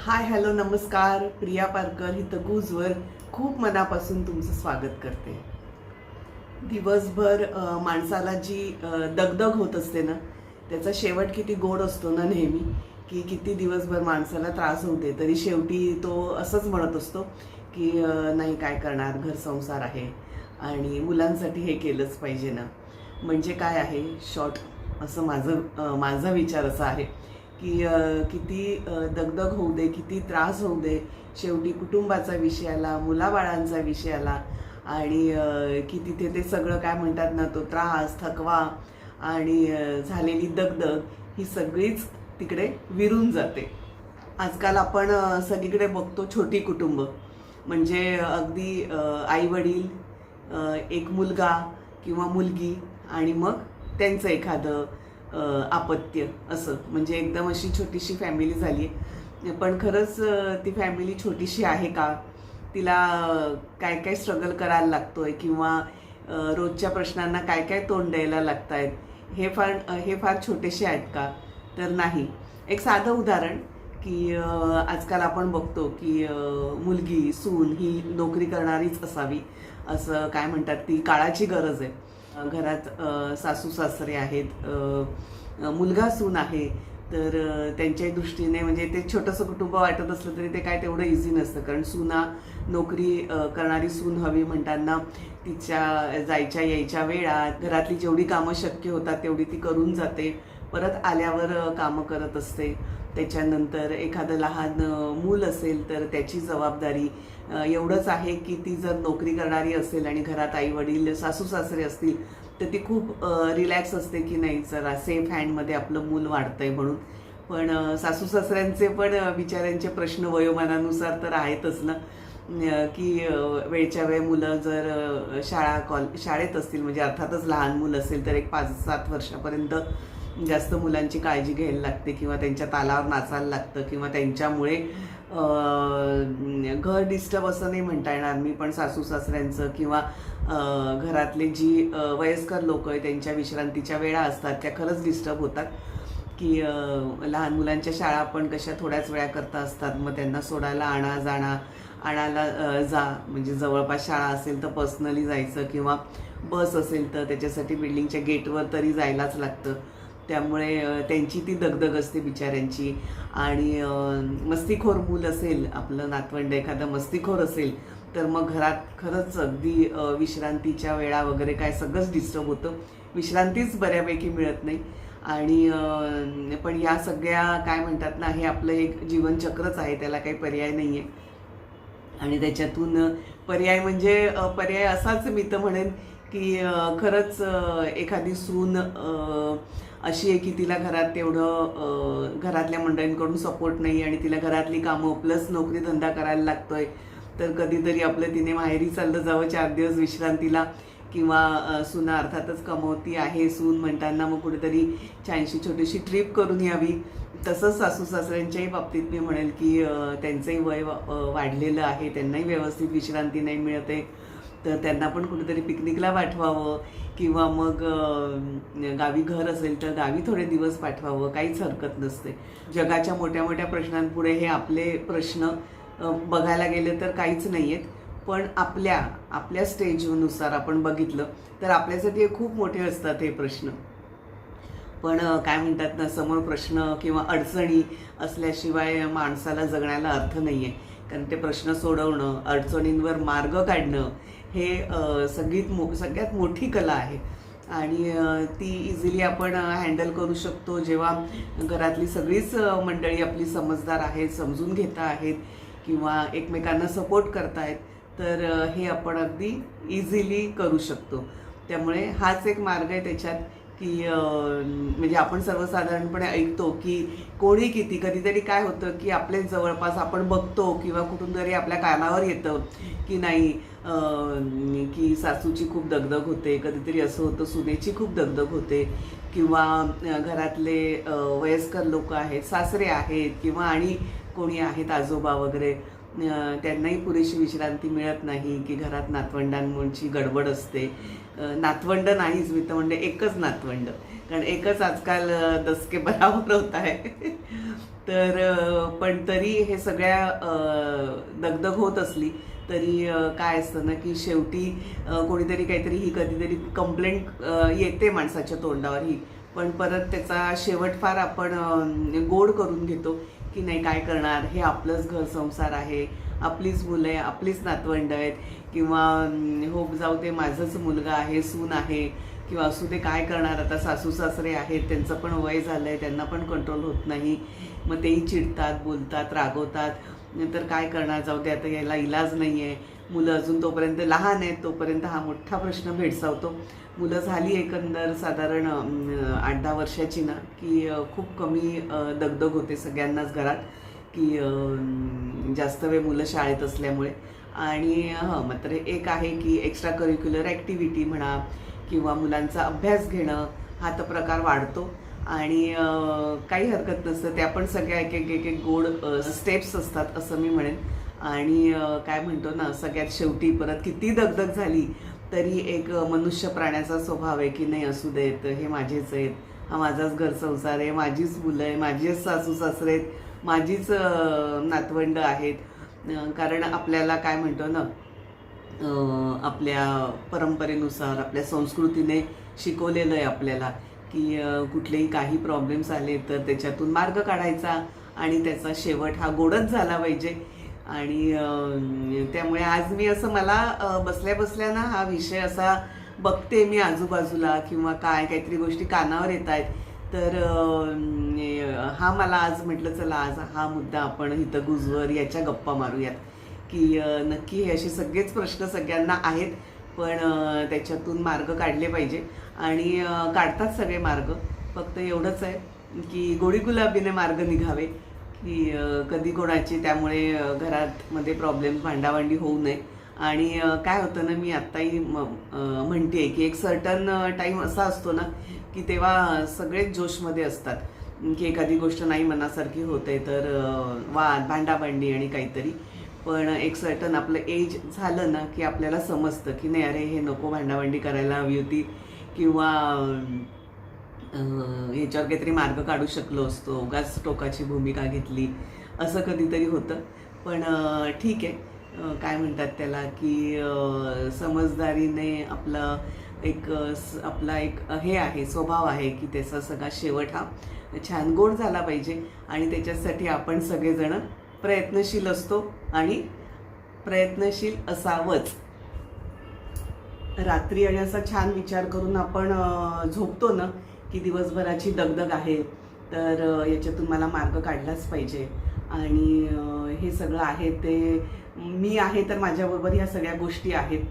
Hi hello नमस्कार. प्रिया पारकर इथं गुजवर खूप मनापासून तुमचं स्वागत करते. दिवसभर माणसाला जी दगदग होत असते ना, त्याचा शेवट किती गोड असतो ना नेहमी, की किती दिवसभर माणसाला त्रास होते तरी शेवटी तो असंच म्हणत असतो की नाही काय करणार, घर संसार आहे आणि मुलांसाठी हे केलंच पाहिजे ना. म्हणजे काय आहे शॉर्ट असं माझा विचार असा आहे की किती दगदग होऊ दे, किती त्रास होऊ दे, शेवटी कुटुंबाचा विषय आला, मुलाबाळांचा विषय आला आणि की तिथे ते सगळं काय म्हणतात ना, तो त्रास, थकवा आणि झालेली दगदग ही सगळीच तिकडे विरून जाते. आजकाल आपण सगळीकडे बघतो छोटी कुटुंब, म्हणजे अगदी आई-वडील, एक मुलगा किंवा मुलगी आणि मग त्यांचं एखादं अपत्य, असं म्हणजे एकदम अशी छोटीशी फॅमिली झाली आहे. पण खरंच ती फॅमिली छोटीशी आहे का? तिला काय काय स्ट्रगल करायला लागतोय किंवा रोजच्या प्रश्नांना काय काय तोंड द्यायला लागत आहेत, हे फार छोटेसे आहेत का? तर नाही. एक साधं उदाहरण की आजकाल आपण बघतो की मुलगी, सून ही नोकरी करणारीच असावी असं काय म्हणतात, ती काळाची गरज आहे. घरात सासू सासरे आहेत, मुलगा सून आहे, तर त्यांच्याही दृष्टीने म्हणजे ते छोटंसं कुटुंब वाटत असलं तरी ते काय तेवढं इझी नसतं. कारण नोकरी करणारी सून हवी म्हणताना तिच्या जायच्या यायच्या वेळा, घरातली जेवढी कामं शक्य होतात तेवढी ती करून जाते, परत आल्यावर कामं करत असते. त्याच्यानंतर एखादं लहान मूल असेल तर त्याची जबाबदारी. एवढंच आहे की ती जर नोकरी करणारी असेल आणि घरात आई वडील सासू सासरे असतील तर ती खूप रिलॅक्स असते की नाही, जरा सेफ हँडमध्ये आपलं मूल वाढतंय म्हणून. पण सासू सासऱ्यांचे पण बिचाऱ्यांचे प्रश्न वयोमानानुसार तर आहेतच ना, की वेळच्या वेळ मुलं जर शाळेत असतील, म्हणजे अर्थातच लहान मुलं असेल तर एक 5-7 वर्षापर्यंत जास्त मुलांची काळजी घ्यायला लागते किंवा त्यांच्या तालावर नाचायला लागतं किंवा त्यांच्यामुळे घर डिस्टर्ब असं नाही म्हणता येणार मी, पण सासू सासऱ्यांचं किंवा घरातले जी वयस्कर लोक आहेत त्यांच्या विश्रांतीच्या वेळा असतात त्या खरंच डिस्टर्ब होतात. की लहान मुलांच्या शाळा पण कशा थोड्याच वेळा करता असतात, मग त्यांना सोडायला आणायला जा, म्हणजे जवळपास शाळा असेल तर पर्सनली जायचं किंवा बस असेल तर त्याच्यासाठी बिल्डिंगच्या गेटवर तरी जायलाच लागतं. त्यामुळे त्यांची ती दगदग असते बिचाऱ्यांची. आणि मस्तीखोर मूल असेल, आपलं नातवंड एखादं मस्तीखोर असेल तर मग घरात खरंच अगदी विश्रांतीच्या वेळा वगैरे काय सगळंच डिस्टर्ब होतं, विश्रांतीच बऱ्यापैकी मिळत नाही. आणि पण या सगळ्या काय म्हणतात ना, हे आपलं एक जीवनचक्रच आहे, त्याला काही पर्याय नाही आहे. आणि त्याच्यातून पर्याय म्हणजे पर्याय असाच मी तर म्हणेन की खरंच एखादी सून अशी आहे की तिला घरात तेवढं घरातल्या मंडळींकडून सपोर्ट नाही आणि तिला घरातली कामं प्लस नोकरी धंदा करायला लागतोय, तर कधीतरी आपलं तिने माहेरी चाललं जावं 4 दिवस विश्रांतीला, किंवा सुना अर्थातच कमवती आहे सून म्हणताना मग कुठेतरी छानशी छोटीशी ट्रिप करून यावी. तसंच सासू सासऱ्यांच्याही बाबतीत मी म्हणेल की त्यांचंही वय वाढलेलं आहे, त्यांनाही व्यवस्थित विश्रांती नाही मिळत आहे, तर त्यांना पण कुठेतरी पिकनिकला पाठवावं किंवा मग गावी घर असेल तर गावी थोडे दिवस पाठवावं, काहीच हरकत नसते. जगाच्या मोठ्या मोठ्या प्रश्नांपुढे हे आपले प्रश्न बघायला गेले तर काहीच नाही आहेत. पण आपल्या स्टेजनुसार आपण बघितलं तर आपल्यासाठी हे खूप मोठे असतात हे प्रश्न. पण काय म्हणतात ना, समोर प्रश्न किंवा अडचणी असल्याशिवाय माणसाला जगण्याला अर्थ नाही आहे. कारण ते प्रश्न सोडवणं, अडचणींवर मार्ग काढणं हे सगळ्यात मोठी कला आहे. आणि ती इझिली आपण हँडल करू शकतो जेव्हा घरातली सगळीच मंडळी आपली समजदार आहेत, समजून घेता आहेत किंवा एकमेकांना सपोर्ट करतायत, तर हे आपण अगदी इझिली करू शकतो. त्यामुळे हाच एक मार्ग आहे त्याच्यात की म्हणजे आपण सर्वसाधारणपणे ऐकतो की कोणी किती, कधीतरी काय होतं की आपल्याच जवळपास आपण बघतो किंवा कुठून तरी आपल्या कानावर येतं की नाही, की सासूची खूप दगदग होते, कधीतरी असं होतं सुनेची खूप दगदग होते किंवा घरातले वयस्कर लोक आहेत, सासरे आहेत किंवा आणि कोणी आहेत आजोबा वगैरे, त्यांनाही पुरेशी विश्रांती मिळत नाही, की घरात नातवंडांची गडबड असते. नातवंड नाहीच, मी तर म्हणते एकच नातवंड, कारण एकच आजकाल 10 के बराबर होत आहे. तर पण तरी हे सगळ्या दगदग होत असली तरी काय असतं ना की शेवटी कोणीतरी काहीतरी ही कधीतरी कंप्लेंट येते माणसाच्या तोंडावर ही, पण परत त्याचा शेवट फार आपण गोड करून घेतो की नाही काय करणार, हे आपलंच घर संसार आहे, आपलीच मुलं आहे, आपलीच नातवंड आहेत, किंवा हो जाऊ दे माझंच मुलगा आहे, सून आहे, किंवा असू दे काय करणार आता, सासू सासरे आहेत त्यांचं पण वय झालं आहे, त्यांना पण कंट्रोल होत नाही, मग तेही चिडतात, बोलतात, रागवतात, नंतर काय करणार, जाऊ दे आता याला इलाज नाही आहे, मुलं अजून तोपर्यंत लहान आहेत तोपर्यंत हा मोठा प्रश्न भेडसावतो. मुलं झाली एकंदर साधारण 8-10 वर्षाची ना की खूप कमी दगदग होते सगळ्यांनाच घरात, की जास्त वेळ मुलं शाळेत असल्यामुळे. आणि मात्र एक आहे की एक्स्ट्रा करिक्युलर ॲक्टिव्हिटी म्हणा किंवा मुलांचा अभ्यास घेणं हा तर प्रकार वाढतो, आणि काही हरकत नसतं, त्या पण सगळ्या एक एक एक एक गोड स्टेप्स असतात असं मी म्हणेन. आणि काय म्हणतो ना, सगळ्यात शेवटी परत किती दगदग झाली तरी एक मनुष्य प्राण्याचा स्वभाव आहे की नाही असू देत, हे माझेच आहेत, हा माझाच घर संसार आहे, माझीच मुलं आहे, माझीच सासू सासरे आहेत, माझीच नातवंड आहेत. कारण आपल्याला काय म्हणतो ना, आपल्या परंपरेनुसार आपल्या संस्कृतीने शिकवलेलं आहे आपल्याला की कुठलेही काही प्रॉब्लेम्स आले तर त्याच्यातून मार्ग काढायचा आणि त्याचा शेवट हा गोडच झाला पाहिजे. आणि त्यामुळे आज मी असं मला बसल्या बसल्या ना हा विषय असा बघते मी आजूबाजूला किंवा काय काहीतरी गोष्टी कानावर येत आहेत, तर हा मला आज म्हटलं चला आज हा मुद्दा आपण इथं गुजवर याच्या गप्पा मारूयात की नक्की हे असे सगळेच प्रश्न सगळ्यांना आहेत, पण त्याच्यातून मार्ग काढले पाहिजे आणि काढतात सगळे मार्ग. फक्त एवढंच आहे की गोडी गुलाबीने मार्ग निघावे, की कधी कोणाची त्यामुळे घरात मध्ये प्रॉब्लेम भांडाभांडी होऊ नये. आणि काय होतं ना, मी आत्ताही म्हणते की एक सर्टन टाईम असा असतो ना की तेव्हा सगळेच जोशमध्ये असतात, की एखादी गोष्ट नाही मनासारखी होते तर वाद भांडाभांडी आणि काहीतरी, पण एक सर्टन आपलं एज झालं ना की आपल्याला समजतं की नाही अरे हे नको भांडाभांडी करायला हवी होती, किंवा ह्याच्यावर काहीतरी मार्ग काढू शकलो असतो, उगाच टोकाची भूमिका घेतली, असं कधीतरी होतं. पण ठीक आहे, काय म्हणतात त्याला की समजदारीने आपला एक हे आहे, स्वभाव आहे की त्याचा सगळा शेवट हा छान गोड झाला पाहिजे, आणि त्याच्यासाठी आपण सगळेजण प्रयत्नशील असतो आणि प्रयत्नशील असावंच. रात्री आणि असा छान विचार करून आपण झोपतो ना की दिवसभराची दगदग आहे तर याच्यातून मला मार्ग काढलाच पाहिजे, आणि हे सगळं आहे ते मी आहे तर माझ्याबरोबर ह्या सगळ्या गोष्टी आहेत,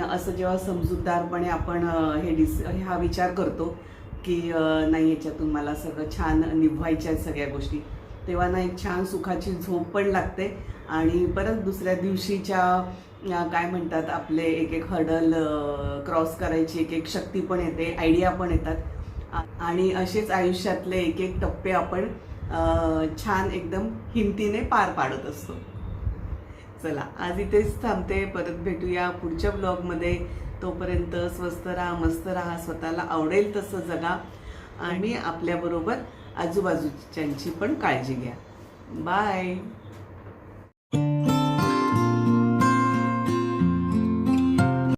असं जेव्हा समजूतदारपणे आपण हा विचार करतो की नाही याच्यातून मला सगळं छान निभवायच्या आहेत सगळ्या गोष्टी, तेव्हा ना एक छान सुखाची झोप पण लागते, आणि परत दुसऱ्या दिवशीच्या काय म्हणतात आपले एक एक हर्डल क्रॉस करायची एक एक शक्ती पण येते, आयडिया पण येतात, आणि असेच आयुष्यातले एक एक टप्पे आपण छान एकदम हिमतीने पार पाडत असतो. चला आज इथेच थांबते, परत भेटूया पुढच्या ब्लॉगमध्ये. तोपर्यंत स्वस्त राहा, मस्त राहा, स्वतःला आवडेल तसं जगा, आणि आपल्याबरोबर आजूबाजूच्यांची पण काळजी घ्या. बाय.